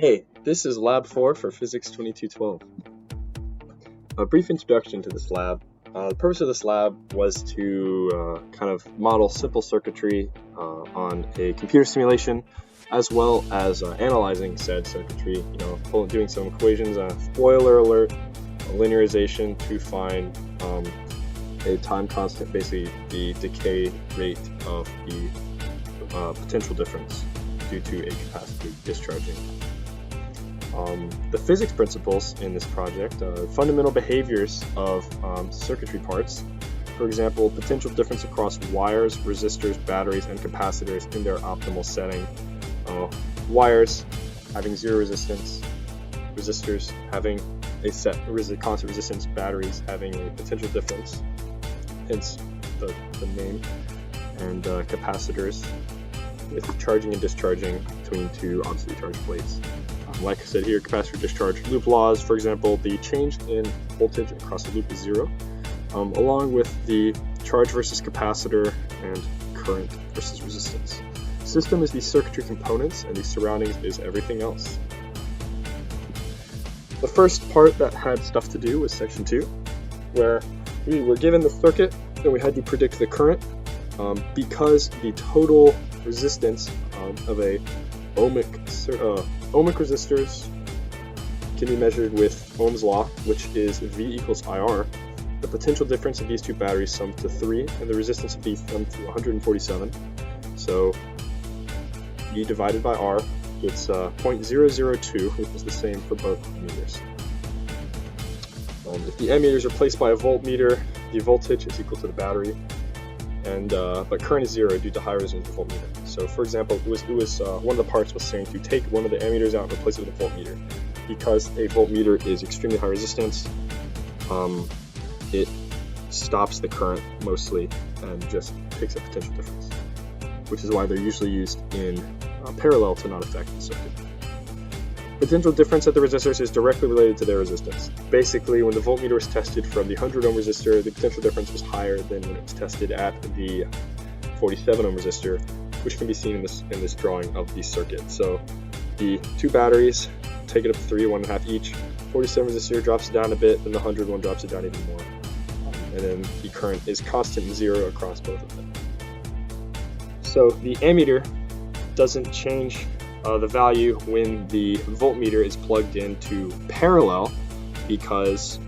Hey, this is Lab 4 for Physics 2212. A brief introduction to this lab. The purpose of this lab was to kind of model simple circuitry on a computer simulation, as well as analyzing said circuitry, doing some equations, spoiler alert, linearization to find a time constant, basically the decay rate of the potential difference due to a capacitor discharging. The physics principles in this project are fundamental behaviors of circuitry parts. For example, potential difference across wires, resistors, batteries, and capacitors in their optimal setting. Wires having zero resistance, resistors having a set constant resistance, batteries having a potential difference, hence the name, and capacitors with charging and discharging between two oppositely charged plates. Like I said here, capacitor discharge loop laws, for example, the change in voltage across the loop is zero, along with the charge versus capacitor and current versus resistance. System is the circuitry components, and the surroundings is everything else. The first part that had stuff to do was section 2, where we were given the circuit and we had to predict the current, because the total resistance of a ohmic resistors can be measured with Ohm's law, which is V equals IR. The potential difference of these two batteries summed to 3, and the resistance of these summed to 147. So V divided by R, it's 0.002, which is the same for both meters. If the ammeters are placed by a voltmeter, the voltage is equal to the battery, and but current is 0 due to high resistance of voltmeter. So, for example, it was one of the parts was saying to take one of the ammeters out and replace it with a voltmeter. Because a voltmeter is extremely high resistance, it stops the current mostly and just picks up potential difference, which is why they're usually used in parallel to not affect the circuit. Potential difference at the resistors is directly related to their resistance. Basically, when the voltmeter was tested from the 100 ohm resistor, the potential difference was higher than when it was tested at the 47 ohm resistor, which can be seen in this drawing of the circuit. So the two batteries take it up to 3, 1.5 each. 47 resistor drops it down a bit, and the 100 one drops it down even more. And then the current is constant and 0 across both of them. So the ammeter doesn't change the value when the voltmeter is plugged into parallel because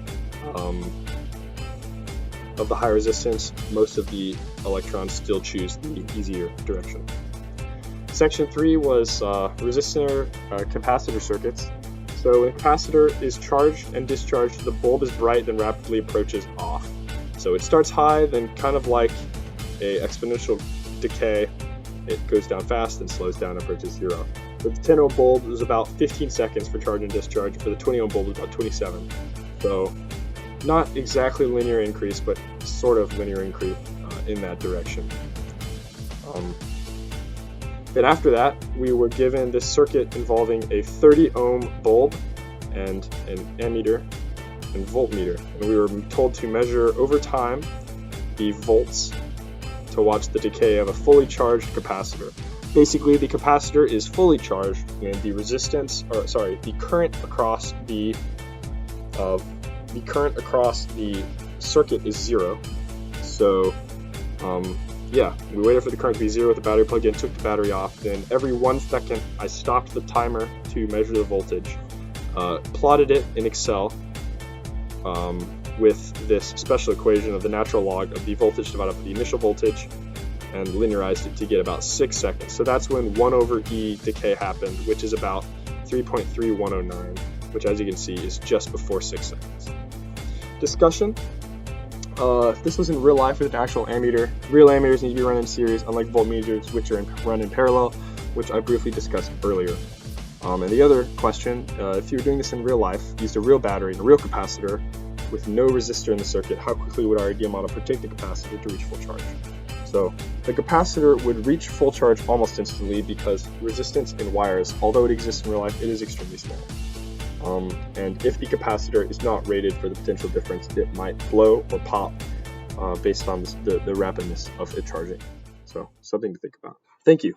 of the high resistance. Most of the electrons still choose the easier direction. Section 3 was resistor capacitor circuits. So when a capacitor is charged and discharged, the bulb is bright, then rapidly approaches off. So it starts high, then kind of like a exponential decay, it goes down fast and slows down and approaches 0. For the 10 ohm bulb, it was about 15 seconds for charge and discharge. For the 20 ohm bulb, it was about 27. So not exactly linear increase, but sort of linear increase in that direction. Then after that, we were given this circuit involving a 30 ohm bulb and an ammeter and voltmeter. And we were told to measure over time the volts to watch the decay of a fully charged capacitor. Basically, the capacitor is fully charged and the the current across the circuit is 0. So we waited for the current to be 0 with the battery plugged in, took the battery off. Then every 1 second, I stopped the timer to measure the voltage, plotted it in Excel with this special equation of the natural log of the voltage divided by the initial voltage, and linearized it to get about 6 seconds. So that's when 1 over E decay happened, which is about 3.3109, which, as you can see, is just before 6 seconds. Discussion. This was in real life with an actual ammeter. Real ammeters need to be run in series, unlike voltmeters, which are run in parallel, which I briefly discussed earlier. And the other question, if you were doing this in real life, used a real battery and a real capacitor with no resistor in the circuit, how quickly would our ideal model predict the capacitor to reach full charge? So the capacitor would reach full charge almost instantly because resistance in wires, although it exists in real life, it is extremely small. And if the capacitor is not rated for the potential difference, it might blow or pop based on the rapidness of it charging. So something to think about. Thank you.